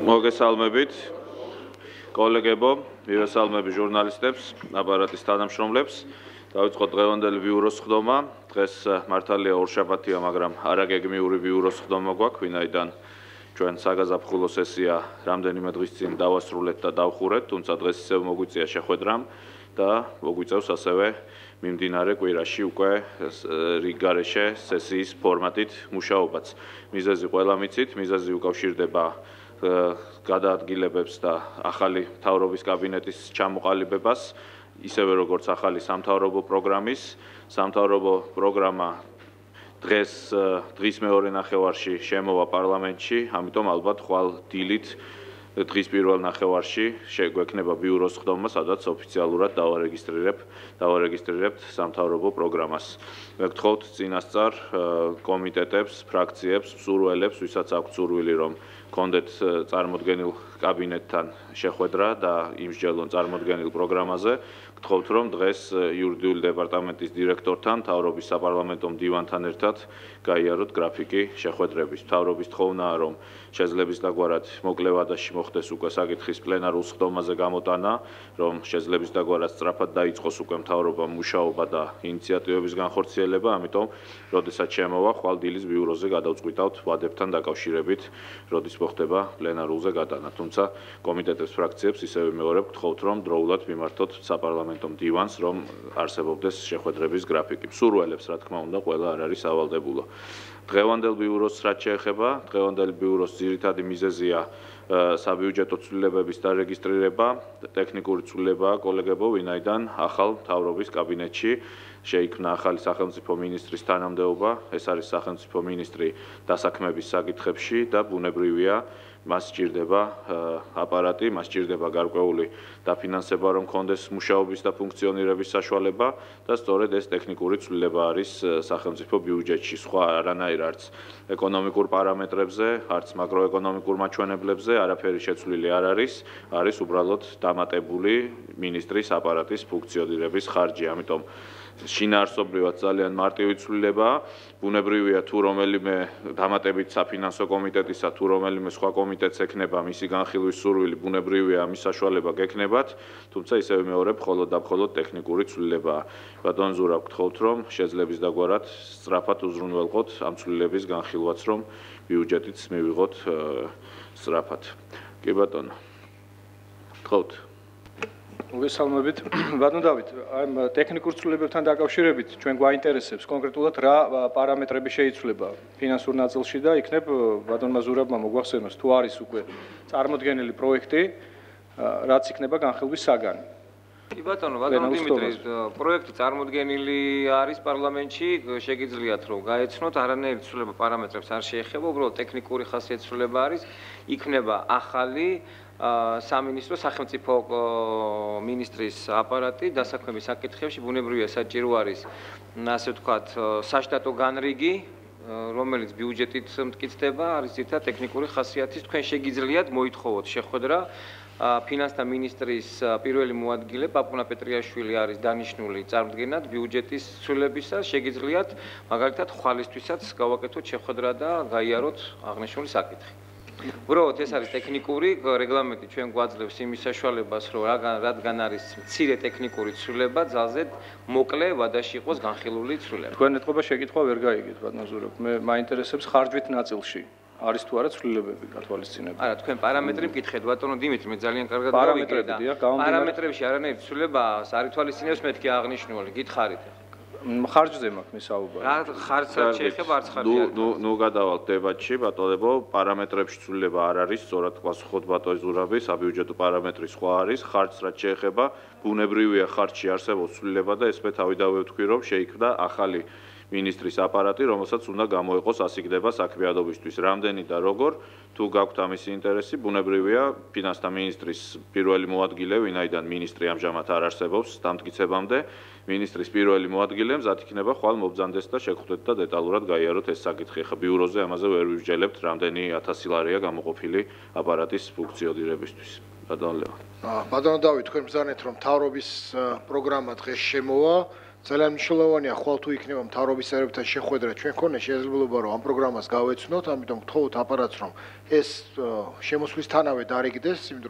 მოგესალმებით, კოლეგებო, მივესალმები ჟურნალისტებს, აპარატის თანამშრომლებს. დავიწყოთ დღევანდელი ბიუროს ხდომა. დღეს მართალია ორშაბათია, მაგრამ არაგეგმიური ბიუროს ხდომა გვაქვს, ვინაიდან ჩვენ საგაზაფხულო სესია რამდენიმე დღის წინ დავასრულეთ და დავხურეთ, თუმცა დღეს ისევ მოგვიწია შეხვედრამ და მოგვიწევს ასევე მიმდინარე კვირაში უკვე რიგ გარეშე სესიის ფორმატით მუშაობაც. მიზეზი ყველა მიცით, მიზეზი უკავშირდება გადაადგილებებს და ახალი მთავრობის კაბინეტის ჩამოყალიბებას, ისევე როგორც ახალი სამთავრობო პროგრამის. სამთავრობო პროგრამა დღის მეორე ნახევარში შემოვა პარლამენტში, ამიტომ ალბათ ხვალ დილით დღის პირველ ნახევარში შეგვექნება ბიუროს ხდომა, სადაც ოფიციალურად დავარეგისტრირებთ სამთავრობო პროგრამას. მეგთხოვთ წინასწარ კომიტეტებს, ფრაქციებს, მსურველებს, ვისაც აქვთ სურვილი, რომ კონდეთ წარმოდგენილ კაბინეტთან შეხვედრა და იმსჯელონ წარმოდგენილ პროგრამაზე. გთხოვთ, რომ დღეს იურიდიული დეპარტამენტის დირექტორთან, მთავრობის საპარლამენტო მდივანთან ერთად გაიაროთ გრაფიკი შეხვედრების. მთავრობის თხოვნაა, რომ შეძლების დაგვარად მოკლე ვადაში მოხდეს უკვე საკითხის პლენარულ სხდომაზე გამოტანა, რომ შეძლების დაგვარად სწრაფად დაიწყოს უკვე მთავრობამ მუშაობა და ინიციატივების განხორციელება, ამიტომ როდესაც შემოვა, ხვალ დილის ბიუროზე გადავწყვიტავთ ვადებთან დაკავშირებით, როდის მოხდება პლენარულზე გადანა. თუმცა კომიტეტებს, ფრაქციებს ისევე მეორებ გთხოვთ, რომ დროულად მიმართოთ საპარლამენტო მდივანს, რომ არსებობდეს შეხვედრების გრაფიკი. მსურველებს, რა თქმა უნდა, ყველა არ არის ავალდებულო. დღევანდელ ბიუროს რაც შეეხება, დღევანდელი ბიუროს ძირითადი მიზეზია საბიუჯეტო ცვლილებების დარეგისტრირება, ტექნიკური ცვლილებაა, კოლეგებო, ვინაიდან ახალ მთავრობის კაბინეტში შეიქმნა ახალი სახელმწიფო მინისტრის თანამდებობა, ეს არის სახელმწიფო მინისტრი დასაქმების საკითხებში და ბუნებრივია, მას სჭირდება აპარატი, მას სჭირდება გარკვეული დაფინანსება, რომ კონდეს მუშაობის და ფუნქციონირების საშუალება და სწორედ ეს ტექნიკური ცვლილება არის სახელმწიფო ბიუჯეტში. სხვა არანაირ არც ეკონომიკურ პარამეტრებზე, არც მაკროეკონომიკურ მაჩვენებლებზე არაფერი შეცვლილი არ არის უბრალოდ დამატებული მინისტრის აპარატის ფუნქციონირების ხარჯი. ამიტომ შინაარსობრივად ძალიან მარტივი ცვლილებაა. ბუნებრივია, თუ რომელიმე დამატებით საფინანსო კომიტეტისა, თუ რომელიმე სხვა კომიტეტს ექნება მისი განხილვის სურვილი, ბუნებრივია, ამის საშუალება გექნებათ, თუმცა ისევე მეორებ, მხოლოდ და მხოლოდ ტექნიკური ცვლილებაა. ბატონ ზურაბ, გთხოვთ, რომ შეძლების დაგვარად სწრაფად უზრუნველყოთ ამ ცვლილების განხილვაც, რომ ბიუჯეტიც მივიღოთ სწრაფად. კი ბატონო, გთხოვთ. მოგესალმებით, ბატონ დავით, ამ ტექნიკურ ცვლილებებთან დაკავშირებით ჩვენ გვაინტერესებს კონკრეტულად რა პარამეტრები შეიცვლება ფინანსურ ნაწილში და იქნებ ბატონმა ზურაბმა მოგვახსენოს თუ არის უკვე წარმოდგენილი პროექტი, რაც იქნება განხილვის საგანი. კი ბატონო, ბატონო დიმიტრი, პროექტი წარმოდგენილი არის პარლამენტში, შეგიძლიათ რომ გაეცნოთ, არანაირი ცვლილება პარამეტრებს არ შეეხება, უბრალოდ ტექნიკური ხასიათის ცვლილება არის, იქნება ახალი სამინისტრო სახელმწიფო მინისტრის აპარატი დასაქმების საკითხებში, ბუნებრივია საჭირო არის, ასე ვთქვათ, საშტატო განრიგი, რომელიც ბიუჯეტით მტკიცდება, არის ზირთა ტექნიკური ხასიათის. თქვენ შეგიძლიათ მოითხოვოთ შეხვედრა ფინანსთა მინისტრის პირველი მოადგილე პაპუნა პეტრიაშვილი არის დანიშნული წარმოდგენად ბიუჯეტის ცვლილებისას, შეგიძლიათ მაგალითად ხვალისთვისაც გავაკეთოთ შეხვედრა და გაიაროთ აღნიშნული საკითხი. უბრალოდ ეს არის ტექნიკური რეგლამენტი, ჩვენ გვაძლევს იმის საშუალებას, რომ რადგან არის მცირე ტექნიკური ცვლილება, ძალზე მოკლე ვადაში იყოს განხილული ცვლილება. თქვენ ეთყობა შეკითხვა ვერ გაიგეთ, ბატონ ზურაბ, მე მაინტერესებს ხარჯვით ნაწილში. არის თუ არა ცვლილებები გათვალისწინებული? არა, თქვენ პარამეტრი მკითხეთ, ბატონო დიმიტრი, მე ძალიან კარგად გავიგე და პარამეტრებში არანაირი ცვლილება არ ითვალისწინებს, მეთქი აღნიშნული, გითხარით. ხარჯზე მაქვს საუბარი. რა ხარჯსაც შეეხება არც ხარჯი არ. ნუ გადავალთ დებატში, ბატონებო, პარამეტრებში ცვლილება არ არის, სწორად გასახოთ ბატონ ზურაბი, საბიუჯეტო პარამეტრი სხვა არის, ხარჯს რაც შეეხება, ბუნებრივია ხარჯში არსებობს ცვლილება და ესმე თავიდანვე ვთქვი, რომ შეიქმნა ახალი მინისტრის აპარატი, რომელსაც უნდა გამოეყოს ასიგდება საქმიანობისთვის. რამდენი და როგორ, თუ გაქვთ ამის ინტერესი, ბუნებრივია, ფინანსთა მინისტრის პირველი მოადგილე, ვინაიდან მინისტრი ამჟამად არ არსებობს დამტკიცებამდე, მინისტრის პირველი მოადგილე მზად იქნება ხვალ მობრძანდეს და შეგხვდეთ და დეტალურად გაიაროთ ეს საკითხი. ხა ბიუროზე ამაზე ვერ ვივსჯელებთ, რამდენი 1000 ლარია გამოყოფილი აპარატის ფუნქციონირებისთვის. ბატონ ლევან. ბატონო დავით, თქვენ ბრძანეთ, რომ მთავრობის პროგრამა დღეს შემოვა ძალიან მნიშვნელოვანია ხვალ თუ იქნება მთავრობის წევრებთან შეხვედრა ჩვენ ქონე შესაძლებლობა რომ ამ პროგრამას გავეცნოთ, ამიტომ გთხოვთ აპარატს რომ ეს შემოსვლისთანავე დარიგდეს, იმიტომ